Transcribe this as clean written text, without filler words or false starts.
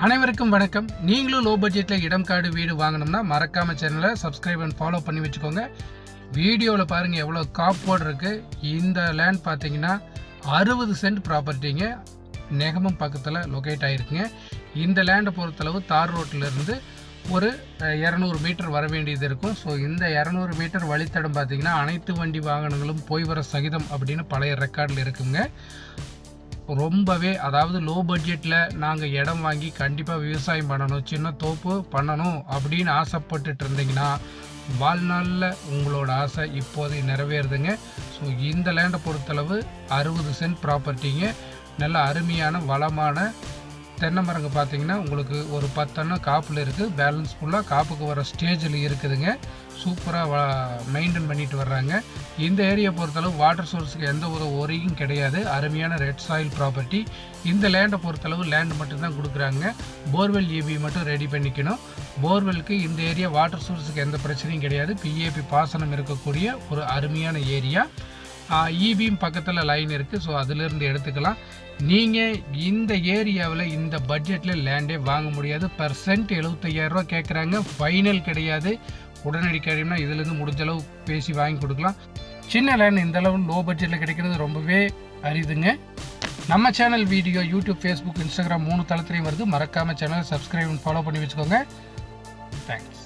அனைவருக்கும் வணக்கம். நீங்களும் லோ பட்ஜெட்டில் இடம் காடு வீடு வாங்கணும்னா மறக்காம சேனலை சப்ஸ்கிரைப் அண்ட் ஃபாலோ பண்ணி வச்சுக்கோங்க. வீடியோவில் பாருங்கள் எவ்வளோ காப்போர்டு இருக்குது. இந்த லேண்ட் பார்த்தீங்கன்னா 60 சென்ட் ப்ராப்பர்ட்டிங்க. நெகமம் பக்கத்தில் லொக்கேட் ஆகிருக்குங்க. இந்த லேண்டை பொறுத்தளவு தார் ரோட்டிலேருந்து ஒரு 200 மீட்டர் வர வேண்டியது இருக்கும். ஸோ இந்த 200 மீட்டர் வழித்தடம் பார்த்தீங்கன்னா அனைத்து வண்டி வாகனங்களும் போய் வர சகிதம் அப்படின்னு பழைய ரெக்கார்டில் இருக்குங்க. ரொம்பவே அதாவது லோ பட்ஜெட்டில் நாங்கள் இடம் வாங்கி கண்டிப்பாக விவசாயம் பண்ணணும், சின்ன தோப்பு பண்ணணும் அப்படின்னு ஆசைப்பட்டுட்டு இருந்தீங்கன்னா வாழ்நாளில் உங்களோட ஆசை இப்போது நிறைவேறுதுங்க. ஸோ இந்த லேண்டை பொறுத்தளவு 60 சென்ட் ப்ராப்பர்ட்டிங்க. நல்ல அருமையான வளமான தென்னை மரங்க பார்த்தீங்கன்னா உங்களுக்கு ஒரு 10 அண்ணம் காப்பில் இருக்குது. பேலன்ஸ் ஃபுல்லாக காப்புக்கு வர ஸ்டேஜில் இருக்குதுங்க. சூப்பராக மெயின்டைன் பண்ணிட்டு வர்றாங்க. இந்த ஏரியா பொறுத்தளவு வாட்டர் சோர்ஸுக்கு எந்த ஒரு ஒரியும் கிடையாது. அருமையான ரெட் சாயில் ப்ராப்பர்ட்டி. இந்த லேண்டை பொறுத்தளவு லேண்ட் மட்டும்தான் கொடுக்குறாங்க. போர்வெல் இபி மட்டும் ரெடி பண்ணிக்கணும். போர்வெலுக்கு இந்த ஏரியா வாட்டர் சோர்ஸுக்கு எந்த பிரச்சனையும் கிடையாது. பிஏபி பாசனம் இருக்கக்கூடிய ஒரு அருமையான ஏரியா. இபியும் பக்கத்தில் லைன் இருக்குது. ஸோ அதிலிருந்து எடுத்துக்கலாம். நீங்கள் இந்த ஏரியாவில் இந்த பட்ஜெட்டில் லேண்டே வாங்க முடியாது. பெர் சென்ட் 75,000 ரூபா கேட்குறாங்க. ஃபைனல் கிடையாது. உடனடி கிடைக்கும்னா இதுலேருந்து முடிஞ்சளவு பேசி வாங்கி கொடுக்கலாம். சின்ன லேண்ட் இந்த அளவு லோ பட்ஜெட்டில் கிடைக்கிறது ரொம்பவே அரிதுங்க. நம்ம channel video YouTube, Facebook, Instagram 3 தளத்துலையும் வருது. மறக்காமல் சேனலை சப்ஸ்கிரைப் ஃபாலோ பண்ணி வச்சுக்கோங்க. தேங்க்ஸ்.